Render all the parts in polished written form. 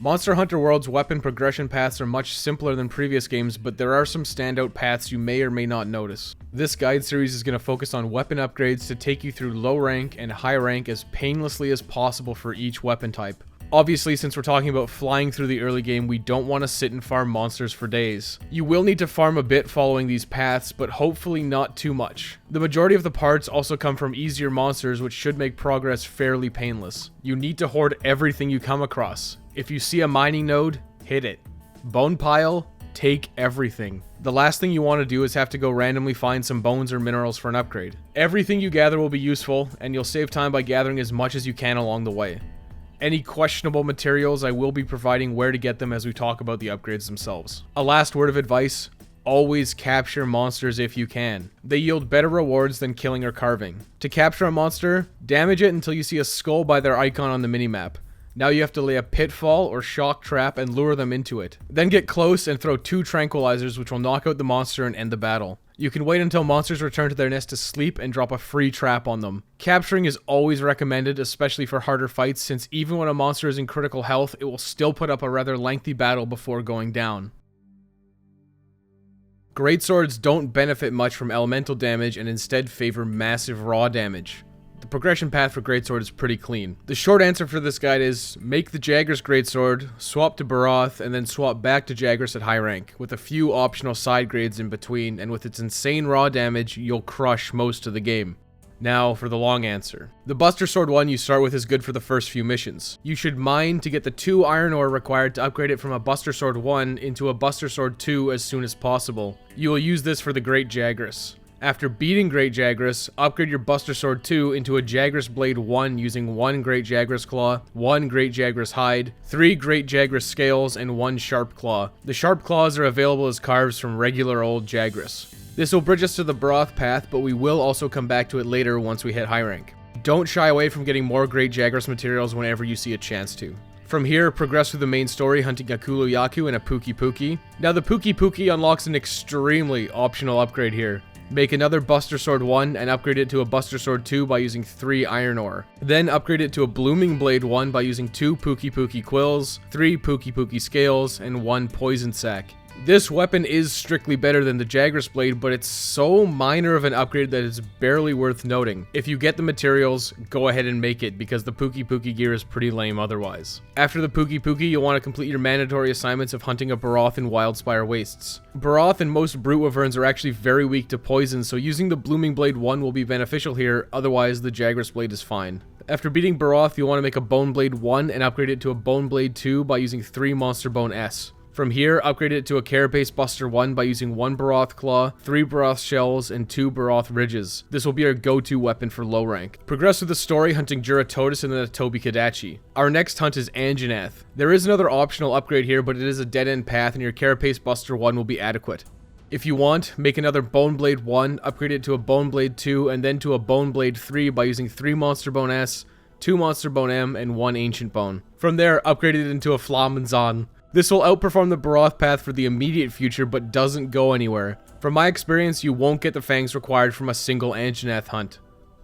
Monster Hunter World's weapon progression paths are much simpler than previous games, but there are some standout paths you may or may not notice. This guide series is going to focus on weapon upgrades to take you through low rank and high rank as painlessly as possible for each weapon type. Obviously, since we're talking about flying through the early game, we don't want to sit and farm monsters for days. You will need to farm a bit following these paths, but hopefully not too much. The majority of the parts also come from easier monsters, which should make progress fairly painless. You need to hoard everything you come across. If you see a mining node, hit it. Bone pile, take everything. The last thing you want to do is have to go randomly find some bones or minerals for an upgrade. Everything you gather will be useful, and you'll save time by gathering as much as you can along the way. Any questionable materials, I will be providing where to get them as we talk about the upgrades themselves. A last word of advice, always capture monsters if you can. They yield better rewards than killing or carving. To capture a monster, damage it until you see a skull by their icon on the minimap. Now you have to lay a pitfall or shock trap and lure them into it. Then get close and throw 2 tranquilizers which will knock out the monster and end the battle. You can wait until monsters return to their nest to sleep and drop a free trap on them. Capturing is always recommended, especially for harder fights, since even when a monster is in critical health, it will still put up a rather lengthy battle before going down. Greatswords don't benefit much from elemental damage and instead favor massive raw damage. The progression path for Greatsword is pretty clean. The short answer for this guide is make the Jagras Greatsword, swap to Broth, and then swap back to Jagras at high rank, with a few optional side grades in between, and with its insane raw damage, you'll crush most of the game. Now, for the long answer. The Buster Sword one you start with is good for the first few missions. You should mine to get the 2 iron ore required to upgrade it from a Buster Sword 1 into a Buster Sword 2 as soon as possible. You will use this for the Great Jagras. After beating Great Jagras, upgrade your Buster Sword 2 into a Jagras Blade 1 using 1 Great Jagras Claw, 1 Great Jagras Hide, 3 Great Jagras Scales, and 1 Sharp Claw. The Sharp Claws are available as carves from regular old Jagras. This will bridge us to the Broth path, but we will also come back to it later once we hit high rank. Don't shy away from getting more Great Jagras materials whenever you see a chance to. From here, progress through the main story hunting a Kulu Yaku and a Puki Puki. Now the Puki Puki unlocks an extremely optional upgrade here. Make another Buster Sword 1 and upgrade it to a Buster Sword 2 by using 3 iron ore. Then upgrade it to a Blooming Blade 1 by using 2 Puki Puki Quills, 3 Puki Puki Scales, and 1 Poison Sac. This weapon is strictly better than the Jagras Blade, but it's so minor of an upgrade that it's barely worth noting. If you get the materials, go ahead and make it, because the Puki Puki gear is pretty lame otherwise. After the Puki Puki, you'll want to complete your mandatory assignments of hunting a Broth in Wildspire Wastes. Broth and most Brute Wyverns are actually very weak to poison, so using the Blooming Blade 1 will be beneficial here, otherwise the Jagras Blade is fine. After beating Broth, you'll want to make a Bone Blade 1 and upgrade it to a Bone Blade 2 by using 3 Monster Bone S. From here, upgrade it to a Carapace Buster 1 by using 1 Broth Claw, 3 Broth Shells, and 2 Broth Ridges. This will be our go-to weapon for low rank. Progress through the story hunting Juratotus and then a Tobi Kadachi. Our next hunt is Anjanath. There is another optional upgrade here, but it is a dead-end path and your Carapace Buster 1 will be adequate. If you want, make another Bone Blade 1, upgrade it to a Bone Blade 2, and then to a Bone Blade 3 by using 3 Monster Bone S, 2 Monster Bone M, and 1 Ancient Bone. From there, upgrade it into a Flamenzahn. This will outperform the Broth path for the immediate future, but doesn't go anywhere. From my experience, you won't get the fangs required from a single Anjanath hunt.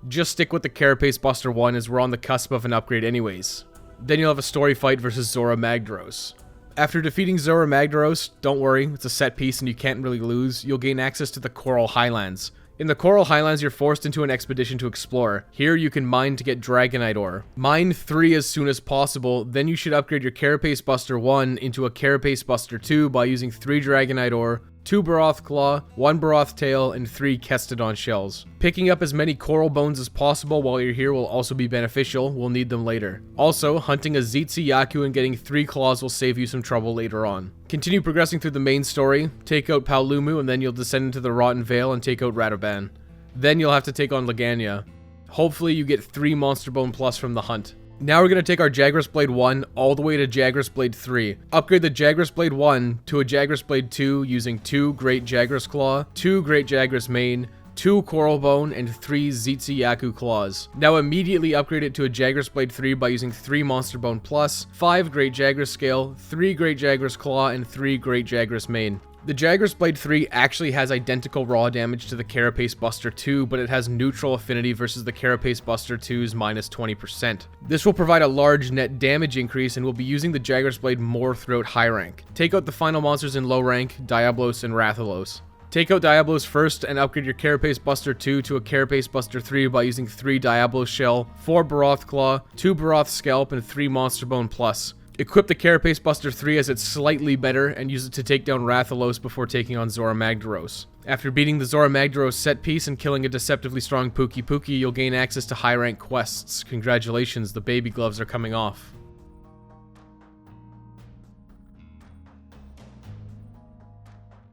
Just stick with the Carapace Buster 1 as we're on the cusp of an upgrade anyways. Then you'll have a story fight versus Zora Magdaros. After defeating Zora Magdaros, don't worry, it's a set piece and you can't really lose, you'll gain access to the Coral Highlands. In the Coral Highlands, you're forced into an expedition to explore. Here, you can mine to get Dragonite ore. Mine 3 as soon as possible, then you should upgrade your Carapace Buster 1 into a Carapace Buster 2 by using 3 Dragonite ore, 2 Broth Claw, 1 Broth Tail, and 3 Kestodon Shells. Picking up as many coral bones as possible while you're here will also be beneficial, we'll need them later. Also, hunting a Zitzi Yaku and getting 3 claws will save you some trouble later on. Continue progressing through the main story, take out Paolumu, and then you'll descend into the Rotten Vale and take out Radoban. Then you'll have to take on Lagania. Hopefully you get 3 Monster Bone Plus from the hunt. Now we're going to take our Jagras Blade 1 all the way to Jagras Blade 3. Upgrade the Jagras Blade 1 to a Jagras Blade 2 using 2 Great Jagras Claw, 2 Great Jagras Mane, 2 Coral Bone, and 3 Zitzi Yaku Claws. Now immediately upgrade it to a Jagras Blade 3 by using 3 Monster Bone Plus, 5 Great Jagras Scale, 3 Great Jagras Claw, and 3 Great Jagras Mane. The Jagras Blade 3 actually has identical raw damage to the Carapace Buster 2, but it has neutral affinity versus the Carapace Buster 2's minus 20%. This will provide a large net damage increase, and we'll be using the Jagras Blade more throughout high rank. Take out the final monsters in low rank, Diablos and Rathalos. Take out Diablos first and upgrade your Carapace Buster 2 to a Carapace Buster 3 by using 3 Diablos Shell, 4 Broth Claw, 2 Broth Scalp, and 3 Monster Bone Plus. Equip the Carapace Buster 3 as it's slightly better and use it to take down Rathalos before taking on Zora Magdaros. After beating the Zora Magdaros set piece and killing a deceptively strong Pookie Pookie, you'll gain access to high rank quests. Congratulations, the baby gloves are coming off.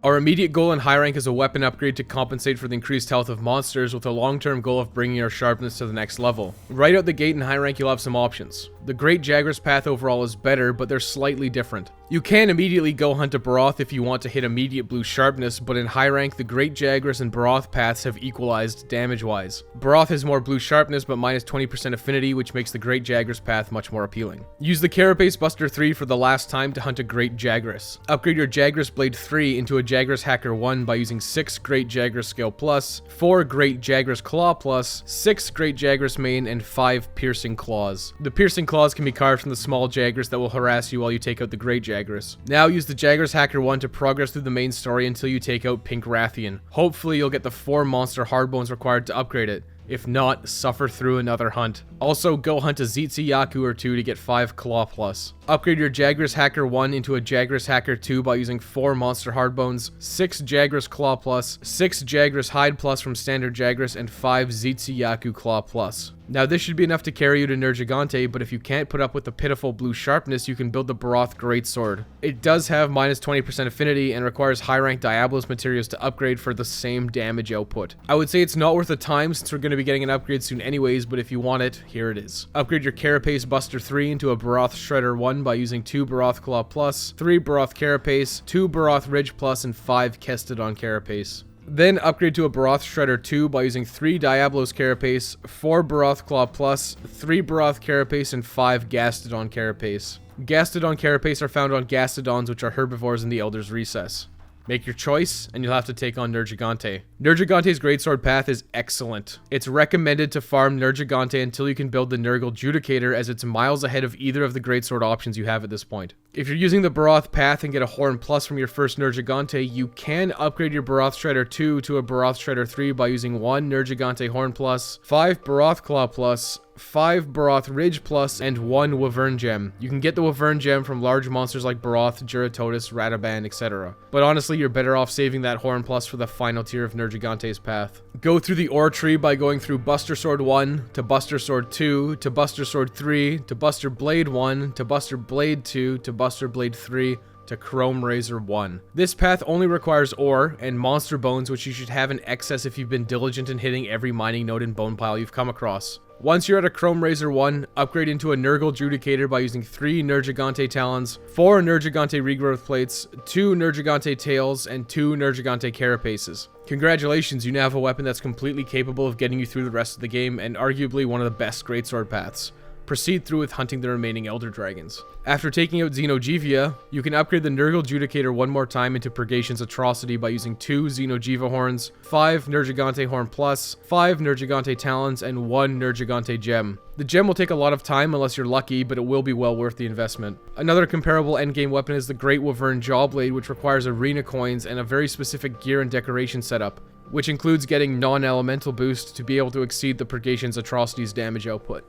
Our immediate goal in high rank is a weapon upgrade to compensate for the increased health of monsters, with a long-term goal of bringing our sharpness to the next level. Right out the gate in high rank you'll have some options. The Great Jagras path overall is better, but they're slightly different. You can immediately go hunt a broth if you want to hit immediate blue sharpness, but in high rank the Great Jagras and broth paths have equalized damage-wise. Broth has more blue sharpness but minus 20% affinity, which makes the Great Jagras path much more appealing. Use the Carapace Buster 3 for the last time to hunt a Great Jagras. Upgrade your Jagras Blade 3 into a Jagras Hacker 1 by using 6 Great Jagras Scale Plus, 4 Great Jagras Claw Plus, 6 Great Jagras Mane, and 5 Piercing Claws. The Piercing Claws can be carved from the small Jagras that will harass you while you take out the Great Jagras. Now use the Jagras Hacker 1 to progress through the main story until you take out Pink Rathian. Hopefully you'll get the 4 monster hardbones required to upgrade it. If not, suffer through another hunt. Also, go hunt a Zitzi Yaku or 2 to get 5 Claw Plus. Upgrade your Jagras Hacker 1 into a Jagras Hacker 2 by using 4 Monster Hardbones, 6 Jagras Claw Plus, 6 Jagras Hide Plus from Standard Jagras, and 5 Zitzi Yaku Claw Plus. Now this should be enough to carry you to Nergigante, but if you can't put up with the pitiful blue sharpness, you can build the Broth Greatsword. It does have minus 20% affinity and requires high rank Diablos materials to upgrade for the same damage output. I would say it's not worth the time since we're going to be getting an upgrade soon anyways, but if you want it, here it is. Upgrade your Carapace Buster 3 into a Broth Shredder 1 by using 2 Broth Claw Plus, 3 Broth Carapace, 2 Broth Ridge Plus, and 5 Kestodon Carapace. Then upgrade to a Broth Shredder 2 by using 3 Diablos Carapace, 4 Broth Claw Plus, 3 Broth Carapace, and 5 Gastodon Carapace. Gastodon Carapace are found on Gastodons, which are herbivores in the Elder's Recess. Make your choice, and you'll have to take on Nergigante. Nergigante's Greatsword path is excellent. It's recommended to farm Nergigante until you can build the Nergal Judicator, as it's miles ahead of either of the Greatsword options you have at this point. If you're using the Broth path and get a Horn Plus from your first Nergigante, you can upgrade your Broth Shredder 2 to a Broth Shredder 3 by using 1 Nergigante Horn Plus, 5 Broth Claw Plus, 5 Broth Ridge Plus, and 1 Wyvern Gem. You can get the Wyvern Gem from large monsters like Broth, Juratotus, Rataban, etc. But honestly, you're better off saving that Horn Plus for the final tier of Nergigante's path. Go through the ore tree by going through Buster Sword 1, to Buster Sword 2, to Buster Sword 3, to Buster Blade 1, to Buster Blade 2, to Buster Blade 3, to Chrome Razor 1. This path only requires ore and monster bones, which you should have in excess if you've been diligent in hitting every mining node and bone pile you've come across. Once you're at a Chrome Razor 1, upgrade into a Nergal Judicator by using 3 Nergigante Talons, 4 Nergigante Regrowth Plates, 2 Nergigante Tails, and 2 Nergigante Carapaces. Congratulations, you now have a weapon that's completely capable of getting you through the rest of the game, and arguably one of the best Greatsword paths. Proceed through with hunting the remaining Elder Dragons. After taking out Xenogevia, you can upgrade the Nergal Judicator one more time into Purgation's Atrocity by using 2 Xenojiva Horns, 5 Nergigante Horn Plus, 5 Nergigante Talons, and 1 Nergigante Gem. The gem will take a lot of time unless you're lucky, but it will be well worth the investment. Another comparable endgame weapon is the Great Wyvern Jawblade, which requires arena coins and a very specific gear and decoration setup, which includes getting non-elemental boost to be able to exceed the Purgation's Atrocity's damage output.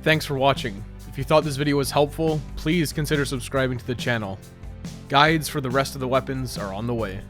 Thanks for watching. If you thought this video was helpful, please consider subscribing to the channel. Guides for the rest of the weapons are on the way.